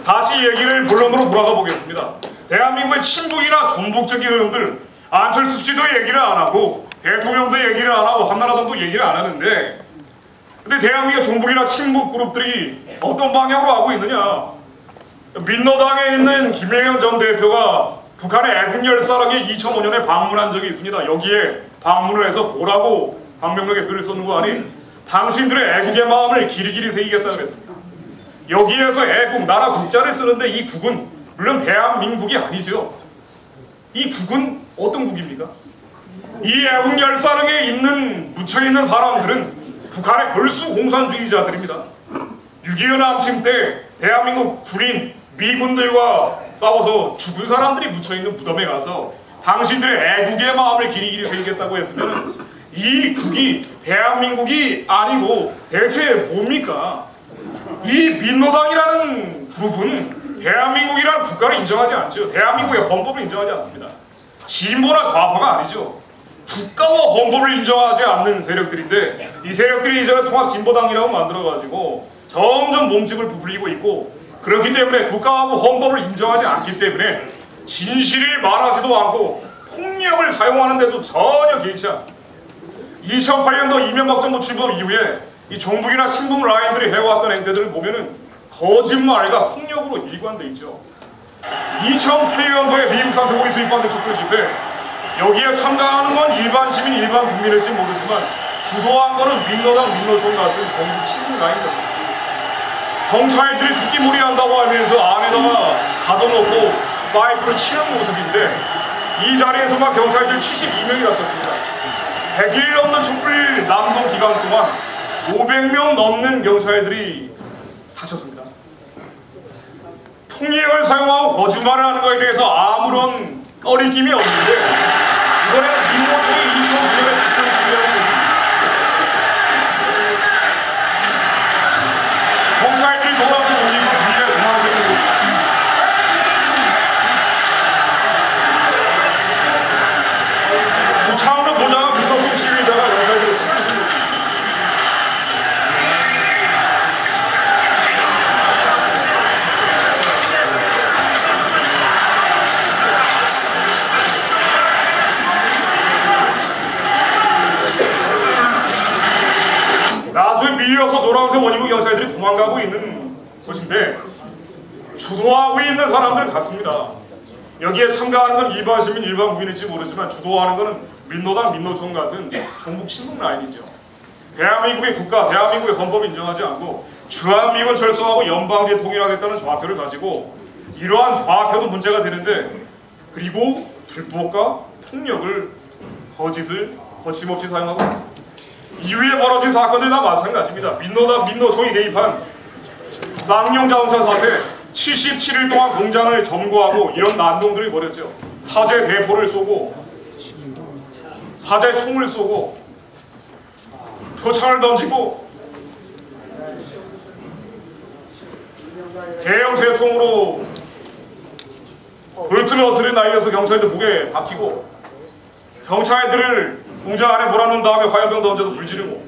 다시 얘기를 본론으로 돌아가 보겠습니다. 대한민국의 친북이나 전북적인 의원들 안철수 씨도 얘기를 안 하고 대통령도 얘기를 안 하고 한나라당도 얘기를 안 하는데, 근데 대한민국 전북이나 친북 그룹들이 어떤 방향으로 하고 있느냐? 민노당에 있는 김영현 전 대표가 북한의 애국열사랑에 2005년에 방문한 적이 있습니다. 여기에 방문을 해서 뭐라고 방명록에 글을 썼는 거 아니? 당신들의 애국의 마음을 길이길이 새기겠다 그랬습니다. 여기에서 애국, 나라 국자를 쓰는데 이 국은 물론 대한민국이 아니죠. 이 국은 어떤 국입니까? 이 애국열사령에 묻혀있는 사람들은 북한의 벌수 공산주의자들입니다. 6.25 남침 때 대한민국 군인, 미군들과 싸워서 죽은 사람들이 묻혀있는 무덤에 가서 당신들의 애국의 마음을 길이길이 새기겠다고 했으면 이 국이 대한민국이 아니고 대체 뭡니까? 이 민노당이라는 그룹은 대한민국이라는 국가를 인정하지 않죠. 대한민국의 헌법을 인정하지 않습니다. 진보나 좌파가 아니죠. 국가와 헌법을 인정하지 않는 세력들인데, 이 세력들이 이제는 통합진보당이라고 만들어가지고 점점 몸집을 부풀리고 있고, 그렇기 때문에 국가하고 헌법을 인정하지 않기 때문에 진실을 말하지도 않고 폭력을 사용하는 데도 전혀 개의치 않습니다. 2008년도 이명박 정부 출범 이후에 이 종북이나 친북 라인들이 해왔던 행태들을 보면은 거짓말과 폭력으로 일관돼 있죠. 2008년도에 미국 상세고기 수입반대 촛불 집회, 여기에 참가하는 건 일반 시민, 일반 국민일지 모르지만 주도한 거는 민노당, 민노총 같은 종북 친북 라인이었습니다. 경찰들이 듣기몰이 한다고 하면서 안에다가 가둬놓고 파이프를 치는 모습인데, 이 자리에서만 경찰들 72명이 다쳤습니다. 100일 넘는 촛불 남동 기간 동안 500명 넘는 경찰들이 다쳤습니다. 폭력을 사용하고 거짓말을 하는 것에 대해서 아무런 꺼리낌이 없는데, 이번에 민노총이 2009년에 직전에 준비하는 경찰들이 돌아서 올리고 위에 도망치는 주차하는 보장한 민노총 시위자가 연설했습니다. 나중에 밀려서 노란색 원이고 경찰들이 도망가고 있는 것인데, 주도하고 있는 사람들은 같습니다. 여기에 참가하는 건 일반 시민, 일반 국민일지 모르지만 주도하는 것은 민노당, 민노총 같은 종북 친북 라인이죠. 대한민국의 국가, 대한민국의 헌법을 인정하지 않고 주한미군 철수하고 연방제 통일하겠다는 좌표를 가지고, 이러한 좌표도 문제가 되는데, 그리고 불법과 폭력을, 거짓을 거침없이 사용하고 있습니다. 이후에 벌어진 사건들 다 마찬가지입니다. 민노당, 민노총이 개입한 쌍용 자동차 사태, 77일 동안 공장을 점거하고 이런 난동들이 벌였죠. 사제 대포를 쏘고, 사제 총을 쏘고, 표창을 던지고, 대형 새총으로 볼트너트를 날려서 경찰들 목에 박히고, 경찰들을 공장 안에 몰아넣은 다음에 화염병 던져서 불 지르고,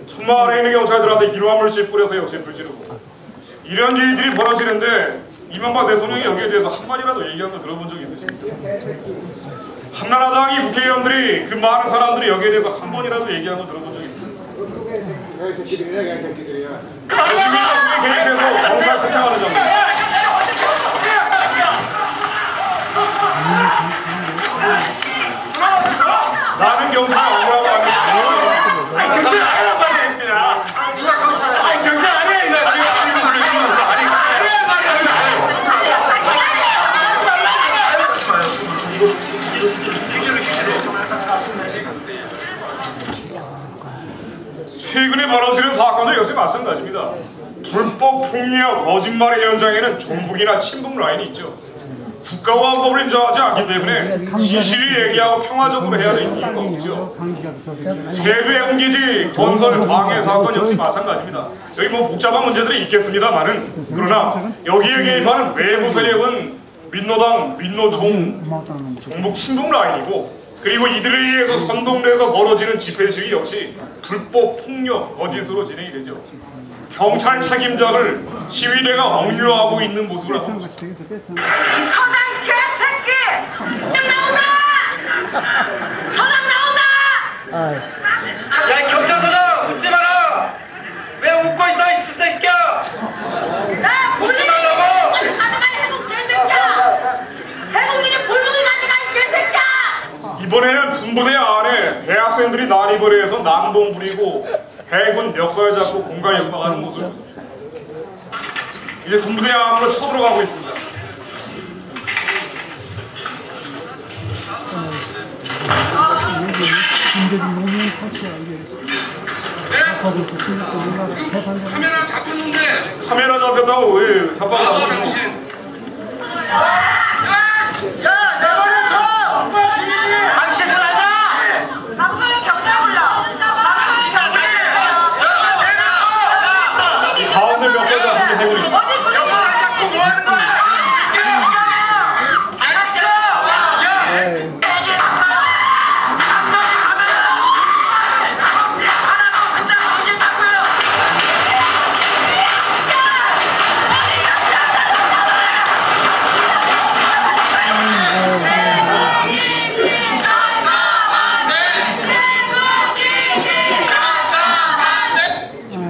천막 안에 있는 경찰들한테 일화물질 뿌려서 역시 불 지르고, 이런 일들이 벌어지는데 이명박 대통령이 여기에 대해서 한마디라도 얘기한 걸 들어본 적 있으십니까? 한나라당이 국회의원들이, 그 많은 사람들이 여기에 대해서 한 번이라도 얘기한 걸 들어본 적 있습니까? 시민단체에 개입해서 경찰 폭행하는 장면, 나는 경찰 아니라고 하는 경찰 아니란 말입니다. 누가 경찰 아니야? 경찰 아니야. 이거 최근에 벌어지는 사건들 역시 마찬가지입니다. 불법 폭력, 거짓말의 현장에는 종북이나 친북 라인이 있죠. 국가와 헌법을 인정하지 않기 때문에 진실을 얘기하고 평화적으로 해야 되는 이유가 없죠. 제주 해운기지 건설 방해 사건 역시 마찬가지입니다. 여기 뭐 복잡한 문제들이 있겠습니다만은, 그러나 여기에 개입하는 외부 세력은 민노당, 민노총, 종북 친북 라인이고, 그리고 이들에 의해서 선동돼서 벌어지는 집회 시위 역시 불법 폭력, 거짓으로 진행이 되죠. 경찰 책임자를 시위대가 억류하고 있는 모습을 하고 있습니다. 이 서당 개새끼! 나온다! 서당 나온다! 야, 경찰서장 웃지 마라! 왜 웃고 있어, 이 새끼야! 나 웃지 말라고! 가져가, 해국 개새끼야! 해국인이 불멍이 가져가, 이 개새끼야! 이번에는 군부대 안에 대학생들이 난입을 해서 난동 부리고 해군 멱살 잡고 공갈 연방하는 모습. 이제 군부대 안으로 쳐들어가고 있습니다. 카메라 잡혔는데. 카메라 잡혔다고 왜 협박을 하고 있는 당신. 야, 내 말을 더! 당신들 알다! 방송에 경찰 불러! 가운데 멱살 잡힌 해군이 경찰 잡고 뭐 하는 거야?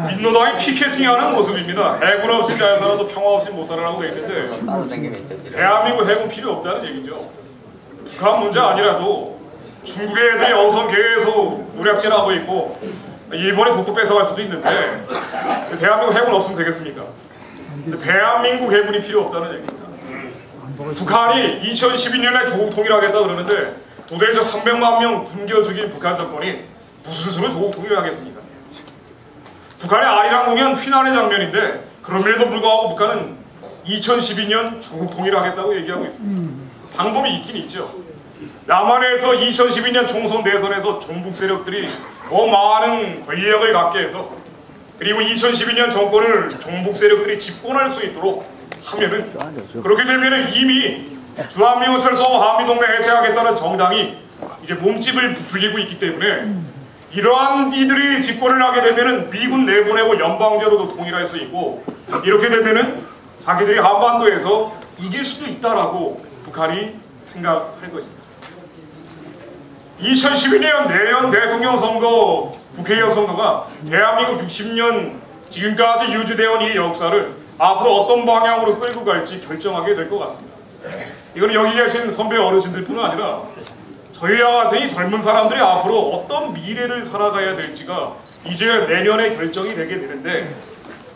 민노당이 피켓팅하는 모습입니다. 해군 없이 잘 살아도 평화 없이 못 살아라고 돼 있는데 대한민국 해군 필요 없다는 얘기죠. 북한 문제 아니라도 중국의 애들이 어선 계속 노략질하고 있고 일본이 독도 뺏어갈 수도 있는데 대한민국 해군 없으면 되겠습니까? 대한민국 해군이 필요 없다는 얘기입니다. 북한이 2012년에 조국 통일하겠다 그러는데 도대체 300만 명 굶겨 죽인 북한 정권이 무슨 수로 조국 통일을 하겠습니까? 북한의 아리랑 공연 휘날의 장면인데 그럼에도 불구하고 북한은 2012년 조국 통일하겠다고 얘기하고 있습니다. 방법이 있긴 있죠. 남한에서 2012년 총선 대선에서 종북 세력들이 더 많은 권력을 갖게 해서 그리고 2012년 정권을 종북 세력들이 집권할 수 있도록 하면은 그렇게 되면은 이미 주한미군 철수하고 한미동맹 해체하겠다는 정당이 이제 몸집을 부풀리고 있기 때문에 이러한 이들이 집권을 하게 되면은 미군 내보내고 연방제로도 통일할 수 있고 이렇게 되면은 자기들이 한반도에서 이길 수도 있다라고 북한이 생각할 것입니다. 2012년 내년 대통령 선거, 국회의원 선거가 대한민국 60년 지금까지 유지되어 온 이 역사를 앞으로 어떤 방향으로 끌고 갈지 결정하게 될 것 같습니다. 이건 여기 계신 선배 어르신들뿐만 아니라 저희와 같은 이 젊은 사람들이 앞으로 어떤 미래를 살아가야 될지가 이제 내년에 결정이 되게 되는데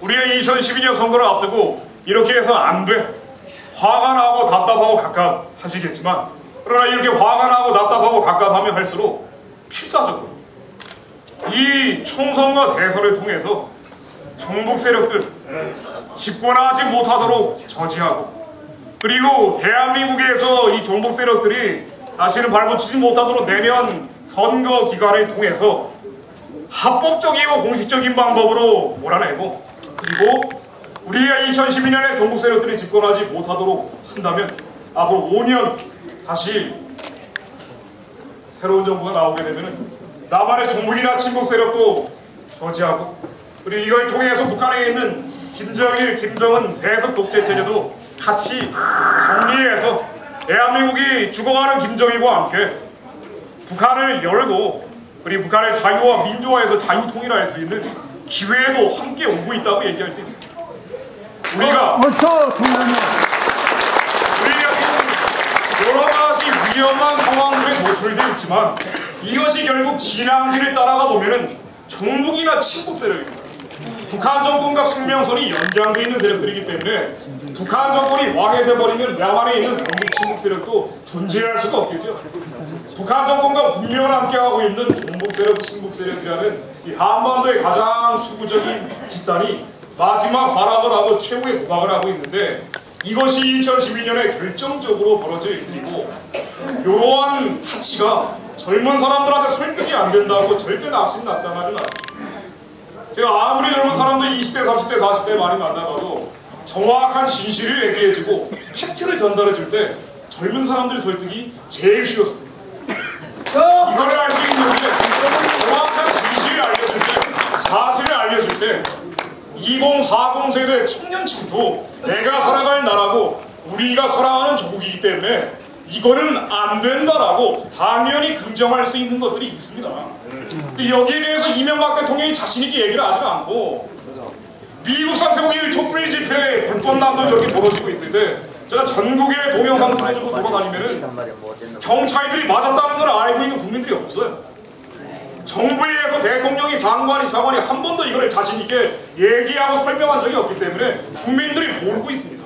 우리가 2012년 선거를 앞두고 이렇게 해서 안 돼. 화가 나고 답답하고 갑갑하시겠지만 그러나 이렇게 화가 나고 답답하고 갑갑하면 할수록 필사적으로 이 총선과 대선을 통해서 종북 세력들 집권하지 못하도록 저지하고 그리고 대한민국에서 이 종북 세력들이 다시는 발붙이지 못하도록 내년 선거 기간을 통해서 합법적이고 공식적인 방법으로 몰아내고 그리고 우리가 2012년에 종북 세력들이 집권하지 못하도록 한다면 앞으로 5년 다시 새로운 정부가 나오게 되면 남한의 종북이나 친북 세력도 저지하고 그리고 이걸 통해서 북한에 있는 김정일, 김정은 세속 독재 체제도 같이 정리해서 대한민국이 죽어가는 김정일과 함께 북한을 열고 그리고 북한의 자유와 민주화에서 자유 통일할 수 있는 기회도 함께 오고 있다고 얘기할 수 있습니다. 우리가 여러 가지 위험한 상황들에 노출되어 있지만 이것이 결국 진앙지를 따라가 보면은 종북이나 친북 세력입니다. 북한 정권과 생명선이 연장되어 있는 세력들이기 때문에 북한 정권이 와해돼 버리면 남한에 있는 종북 친북 세력도 존재할 수가 없겠죠. 북한 정권과 운명을 함께하고 있는 종북 세력, 친북 세력이라는 이 한반도의 가장 수구적인 집단이 마지막 발악을 하고 최후의 부각을 하고 있는데 이것이 2012년에 결정적으로 벌어질 일이고 이러한 타치가 젊은 사람들한테 설득이 안 된다고 절대 낙심낙담하지 마십시오. 제가 아무리 젊은 사람들이 20대, 30대, 40대 많이 만나봐도 정확한 진실을 얘기해주고 팩트를 전달해줄 때 젊은 사람들 설득이 제일 쉬웠습니다. 이거를 할 수 있는데 정확한 진실을 알려줄 때, 사실을 알려줄 때 이 2040 세대 청년층도 내가 살아갈 나라고 우리가 사랑하는 조국이기 때문에 이거는 안 된다라고 당연히 긍정할 수 있는 것들이 있습니다. 근데 여기에 대해서 이명박 대통령이 자신있게 얘기를 하지가 않고 미국 사태국이 촛불 집회에 불법 난도 저렇게 벌어지고 있을 때 제가 전국에 동영상 틀어주고 돌아다니면은 경찰들이 맞았다는 걸 알고 있는 국민들이 없어요. 정부에서 대통령이 장관이 차관이 한 번도 이걸 자신있게 얘기하고 설명한 적이 없기 때문에 국민들이 모르고 있습니다.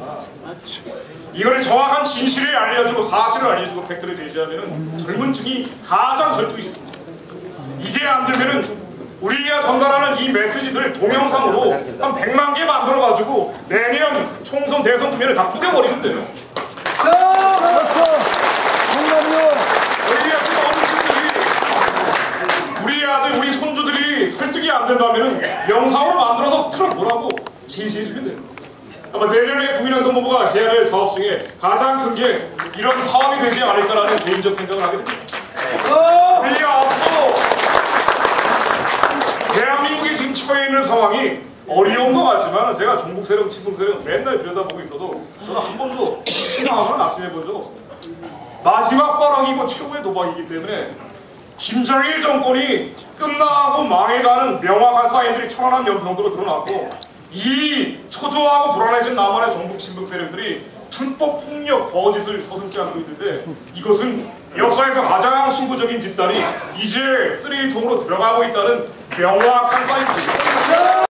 이거를 정확한 진실을 알려주고 사실을 알려주고 팩트를 제시하면은 젊은 층이 가장 설득이 쉽습니다. 이게 안 되면은 우리가 전달하는 이 메시지들 동영상으로 한 100만 개 만들어가지고 내년 총선 대선 국면을 다 꾸겨버리면 돼요. 우리 아들, 우리 손주들이 설득이 안 된다면은 영상으로 만들어서 틀어보라고 제시해주면 돼요. 아마 내년에 국민행동본부가 해야 될 사업 중에 가장 큰 게 이런 사업이 되지 않을까라는 개인적 생각을 하게 됩니다. 우리가 앞서 대한민국이 지금 처해 있는 상황이 어려운 것 같지만 제가 종북 세력, 친북 세력 맨날 들여다보고 있어도 저는 한 번도 희망을 낙심해 본 적 없습니다. 마지막 발악이고 최고의 도박이기 때문에 김정일 정권이 끝나고 망해가는 명확한 사인들이 천안함 연평도로 드러났고 이 초조하고 불안해진 남한의 종북 친북 세력들이 불법 폭력 거짓을 서슴지 않고 있는데 이것은 역사에서 가장 수구적인 집단이 이제 쓰레기통으로 들어가고 있다는 명확한 사인입니다.